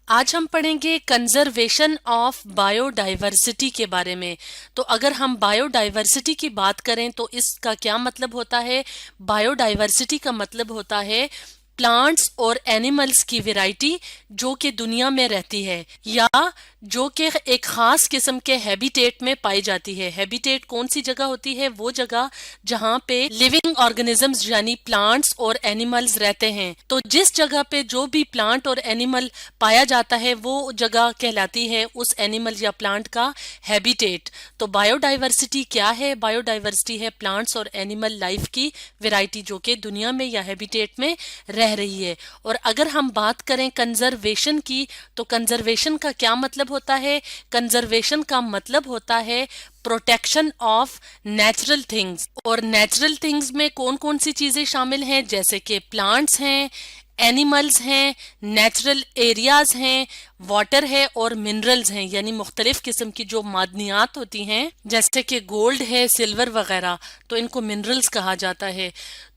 आज हम पढ़ेंगे कंजर्वेशन ऑफ बायोडाइवर्सिटी के बारे में। तो अगर हम बायोडाइवर्सिटी की बात करें तो इसका क्या मतलब होता है। बायोडाइवर्सिटी का मतलब होता है प्लांट्स और एनिमल्स की वैरायटी जो कि दुनिया में रहती है या जो कि एक खास किस्म के हैबिटेट में पाई जाती है। हैबिटेट कौन सी जगह होती है? वो जगह जहाँ पे लिविंग ऑर्गेनिजम्स यानी प्लांट्स और एनिमल्स रहते हैं। तो जिस जगह पे जो भी प्लांट और एनिमल पाया जाता है वो जगह कहलाती है उस एनिमल या प्लांट का हैबिटेट। तो बायोडाइवर्सिटी क्या है? बायोडाइवर्सिटी है प्लांट्स और एनिमल लाइफ की वैरायटी जो कि दुनिया में या हैबिटेट में रह रही है। और अगर हम बात करें कंजर्वेशन की तो कंजर्वेशन का क्या मतलब होता है? कंजर्वेशन का मतलब होता है प्रोटेक्शन ऑफ नेचुरल थिंग्स। और नेचुरल थिंग्स में कौन कौन सी चीजें शामिल हैं? जैसे कि प्लांट्स हैं, एनिमल्स हैं, नेचुरल एरियाज हैं, वाटर है और मिनरल्स हैं यानी मुख्तलिफ किस्म की जो मादनियात होती हैं जैसे कि गोल्ड है, सिल्वर वगैरह, तो इनको मिनरल्स कहा जाता है।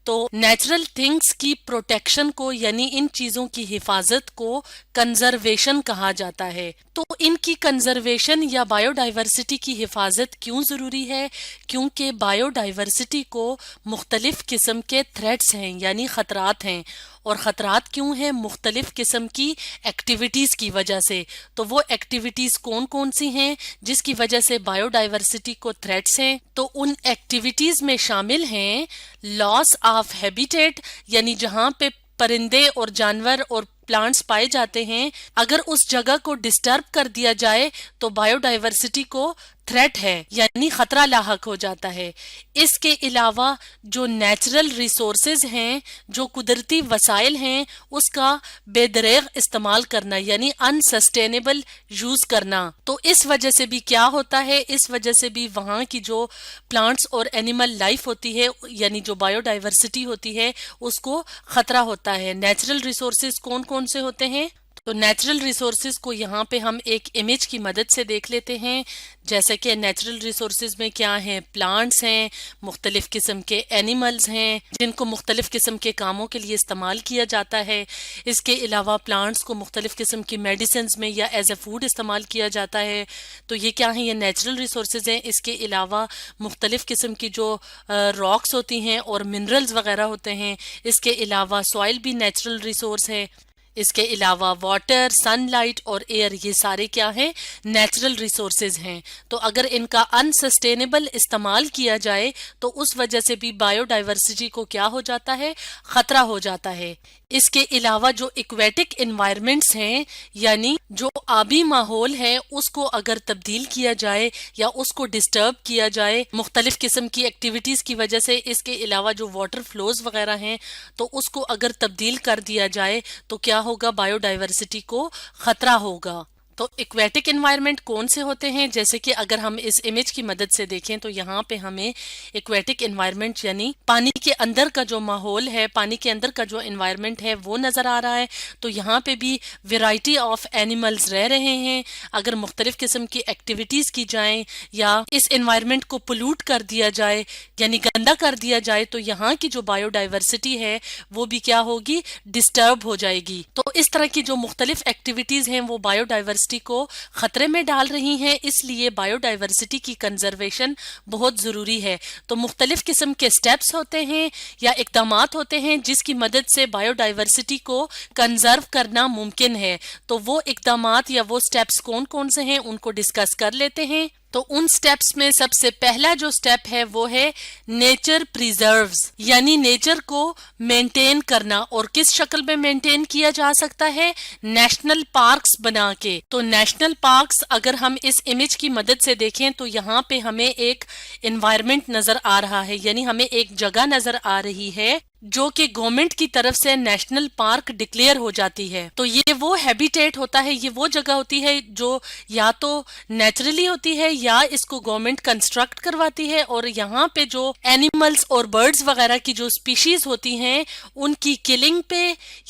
तो नेचुरल थिंग्स की प्रोटेक्शन को यानी इन चीजों की हिफाजत को कंजर्वेशन कहा जाता है। तो इनकी कंजर्वेशन या बायोडाइवर्सिटी की हिफाजत क्यों जरूरी है? क्योंकि बायोडाइवर्सिटी को मुख्तलिफ किस्म के थ्रेट्स हैं यानी खतरात हैं। और खतरात क्यों हैं? मुख्तलिफ किस्म की एक्टिविटीज की वजह से। तो वो एक्टिविटीज कौन कौन सी हैं जिसकी वजह से बायोडाइवर्सिटी को थ्रेट्स हैं? तो उन एक्टिविटीज में शामिल हैं लॉस ऑफ हैबिटेट यानी जहां पे परिंदे और जानवर और प्लांट्स पाए जाते हैं, अगर उस जगह को डिस्टर्ब कर दिया जाए तो बायोडाइवर्सिटी को थ्रेट है यानी खतरा लाहक हो जाता है। इसके अलावा जो नेचुरल रिसोर्सेज हैं, जो कुदरती वसाइल हैं, उसका बेदरेग इस्तेमाल करना यानी अनसस्टेनेबल यूज करना। तो इस वजह से भी क्या होता है? इस वजह से भी वहाँ की जो प्लांट्स और एनिमल लाइफ होती है यानी जो बायोडाइवर्सिटी होती है उसको खतरा होता है। नेचुरल रिसोर्सेज कौन कौन से होते हैं? तो नेचुरल रिसोर्सेज को यहाँ पे हम एक इमेज की मदद से देख लेते हैं। जैसे कि नेचुरल रिसोर्सेज में क्या हैं? प्लांट्स हैं, मुख्तलिफ किस्म के एनिमल्स हैं जिनको मुख्तलिफ किस्म के कामों के लिए इस्तेमाल किया जाता है। इसके अलावा प्लांट्स को मुख्तलिफ किस्म की मेडिसिन में या एज ए फूड इस्तेमाल किया जाता है। तो ये क्या है? ये नेचुरल रिसोर्सेज हैं। इसके अलावा मुख्तलिफ किस्म की जो रॉक्स होती हैं और मिनरल्स वगैरह होते हैं। इसके अलावा सॉइल भी नेचुरल रिसोर्स है। इसके अलावा वाटर, सनलाइट और एयर, ये सारे क्या हैं? नेचुरल रिसोर्सेज हैं। तो अगर इनका अनसस्टेनेबल इस्तेमाल किया जाए तो उस वजह से भी बायोडाइवर्सिटी को क्या हो जाता है? खतरा हो जाता है। इसके अलावा जो इक्वेटिक एनवायरनमेंट्स हैं यानी जो आबी माहौल है उसको अगर तब्दील किया जाए या उसको डिस्टर्ब किया जाए मुख्तलिफ किस्म की एक्टिविटीज की वजह से, इसके अलावा जो वाटर फ्लोज वगैरह हैं तो उसको अगर तब्दील कर दिया जाए तो क्या होगा? बायोडाइवर्सिटी को खतरा होगा। तो इक्वेटिक एनवायरनमेंट कौन से होते हैं? जैसे कि अगर हम इस इमेज की मदद से देखें तो यहाँ पे हमें इक्वेटिक एनवायरनमेंट यानी पानी के अंदर का जो माहौल है, पानी के अंदर का जो एनवायरनमेंट है वो नजर आ रहा है। तो यहाँ पे भी वैरायटी ऑफ एनिमल्स रह रहे हैं। अगर मुख्तलिफ किस्म की एक्टिविटीज की जाए या इस एनवायरनमेंट को पोल्यूट कर दिया जाए यानी गंदा कर दिया जाए तो यहाँ की जो बायोडाइवर्सिटी है वो भी क्या होगी? डिस्टर्ब हो जाएगी। तो इस तरह की जो मुख्तलिफ एक्टिविटीज हैं वो बायोडाइवर्सिटी को खतरे में डाल रही हैं। इसलिए बायोडाइवर्सिटी की कंजर्वेशन बहुत जरूरी है। तो मुख्तलिफ किस्म के स्टेप्स होते हैं या इकदामात होते हैं जिसकी मदद से बायोडाइवर्सिटी को कंजर्व करना मुमकिन है। तो वो इकदामात या वो स्टेप्स कौन कौन से हैं उनको डिस्कस कर लेते हैं। तो उन स्टेप्स में सबसे पहला जो स्टेप है वो है नेचर प्रिजर्व्स यानी नेचर को मेंटेन करना। और किस शक्ल में मेंटेन किया जा सकता है? नेशनल पार्क्स बना के। तो नेशनल पार्क्स अगर हम इस इमेज की मदद से देखें तो यहाँ पे हमें एक एनवायरनमेंट नजर आ रहा है यानी हमें एक जगह नजर आ रही है जो कि गवर्नमेंट की तरफ से नेशनल पार्क डिक्लेयर हो जाती है। तो ये वो हैबिटेट होता है, ये वो जगह होती है जो या तो नेचुरली होती है या इसको गवर्नमेंट कंस्ट्रक्ट करवाती है। और यहाँ पे जो एनिमल्स और बर्ड्स वगैरह की जो स्पीशीज होती हैं उनकी किलिंग पे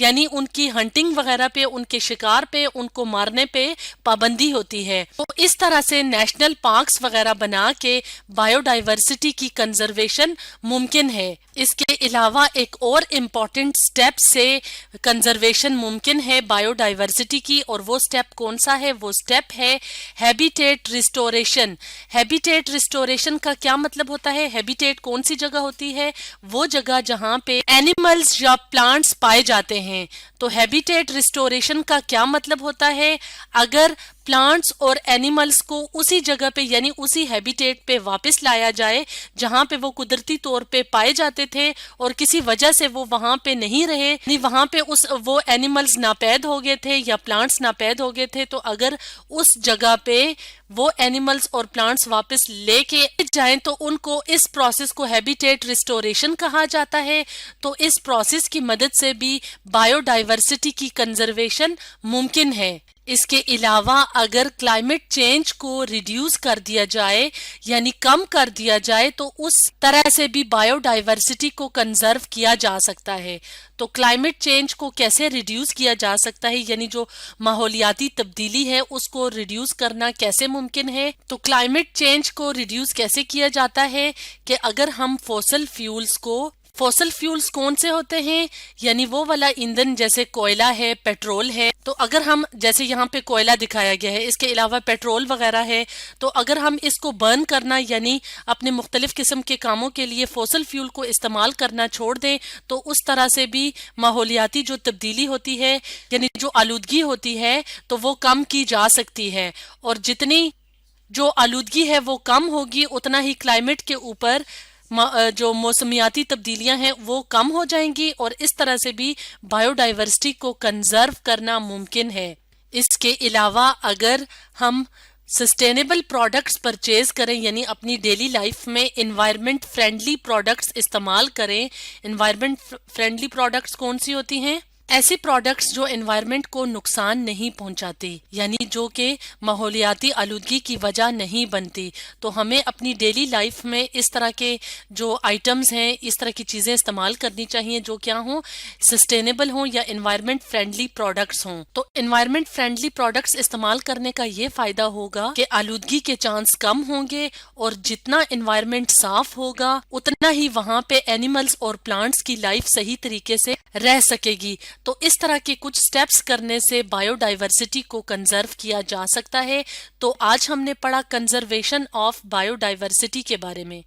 यानी उनकी हंटिंग वगैरह पे, उनके शिकार पे, उनको मारने पे पाबंदी होती है। तो इस तरह से नेशनल पार्क्स वगैरह बना के बायोडाइवर्सिटी की कंजर्वेशन मुमकिन है। اس کے علاوہ ایک اور امپورٹنٹ سٹیپ سے کنزرویشن ممکن ہے بایو ڈائیورسٹی کی، اور وہ سٹیپ کون سا ہے؟ وہ سٹیپ ہے ہیبیٹیٹ ریسٹوریشن۔ ہیبیٹیٹ ریسٹوریشن کا کیا مطلب ہوتا ہے؟ ہیبیٹیٹ کون سی جگہ ہوتی ہے؟ وہ جگہ جہاں پہ اینیملز یا پلانٹس پائے جاتے ہیں۔ تو ہیبیٹیٹ ریسٹوریشن کا کیا مطلب ہوتا ہے؟ اگر پلانٹس اور اینیملز کو اسی جگہ پہ یعنی اسی ہیبیٹیٹ پہ واپس لایا جائے جہاں پہ وہ قدرتی طور پہ پائے جاتے تھے، اور کسی وجہ سے وہ وہاں پہ نہیں رہے، یعنی وہاں پہ وہ اینیملز ناپید ہو گئے تھے یا پلانٹس ناپید ہو گئے تھے، تو اگر اس جگہ پہ وہ اینیملز اور پلانٹس واپس لے کے جائیں تو ان کو اس پروسیس کو ہیبیٹیٹ ریسٹوریشن کہا جاتا ہے۔ تو اس پروسیس کی مدد سے بھی بایو ڈائیورسٹی کی کنزرویشن ممکن ہے۔ اس کے علاوہ اگر کلائمیٹ چینج کو ریڈیوس کر دیا جائے یعنی کم کر دیا جائے تو اس طرح سے بھی بایو ڈائیورسٹی کو کنزرو کیا جا سکتا ہے۔ تو کلائمیٹ چینج کو کیسے ریڈیوس کیا جا سکتا ہے، یعنی جو ماحولیاتی تبدیلی ہے اس کو ریڈیوس کرنا کیسے ممکن ہے؟ تو کلائمیٹ چینج کو ریڈیوس کیسے کیا جاتا ہے کہ اگر ہم فوسل فیولز کون سے ہوتے ہیں؟ یعنی وہ والا ایندھن جیسے کوئلہ ہے، پیٹرول ہے۔ تو اگر ہم جیسے یہاں پہ کوئلہ دکھایا گیا ہے، اس کے علاوہ پیٹرول وغیرہ ہے، تو اگر ہم اس کو برن کرنا یعنی اپنے مختلف قسم کے کاموں کے لیے فوسل فیول کو استعمال کرنا چھوڑ دیں تو اس طرح سے بھی ماحولیاتی جو تبدیلی ہوتی ہے یعنی جو آلودگی ہوتی ہے تو وہ کم کی جا سکتی ہے، اور جتنی جو آلودگی ہے وہ کم ہوگی اتنا ہی کلائمیٹ کے اوپر جو موسمیاتی تبدیلیاں ہیں وہ کم ہو جائیں گی، اور اس طرح سے بھی بایو ڈائیورسٹی کو کنزرو کرنا ممکن ہے۔ اس کے علاوہ اگر ہم سسٹینیبل پروڈکٹس پرچیز کریں یعنی اپنی ڈیلی لائف میں انوائرمنٹ فرینڈلی پروڈکٹس استعمال کریں۔ انوائرمنٹ فرینڈلی پروڈکٹس کون سی ہوتی ہیں؟ ایسی پروڈکٹس جو انوائرمنٹ کو نقصان نہیں پہنچاتی یعنی جو کہ ماحولیاتی آلودگی کی وجہ نہیں بنتی۔ تو ہمیں اپنی ڈیلی لائف میں اس طرح کے جو آئٹمز ہیں، اس طرح کی چیزیں استعمال کرنی چاہیے جو کیا ہوں، سسٹینیبل ہوں یا انوائرمنٹ فرینڈلی پروڈکٹس ہوں۔ تو انوائرمنٹ فرینڈلی پروڈکٹس استعمال کرنے کا یہ فائدہ ہوگا کہ آلودگی کے چانس کم ہوں گے، اور جتنا انوائرمنٹ صاف ہوگا اتنا ہی وہاں پہ اینیملز اور پلانٹس کی لائف صحیح طریقے سے رہ سکے گی۔ تو اس طرح کے کچھ سٹیپس کرنے سے بایو ڈائیورسٹی کو کنزرو کیا جا سکتا ہے۔ تو آج ہم نے پڑھا کنزرویشن آف بایو ڈائیورسٹی کے بارے میں۔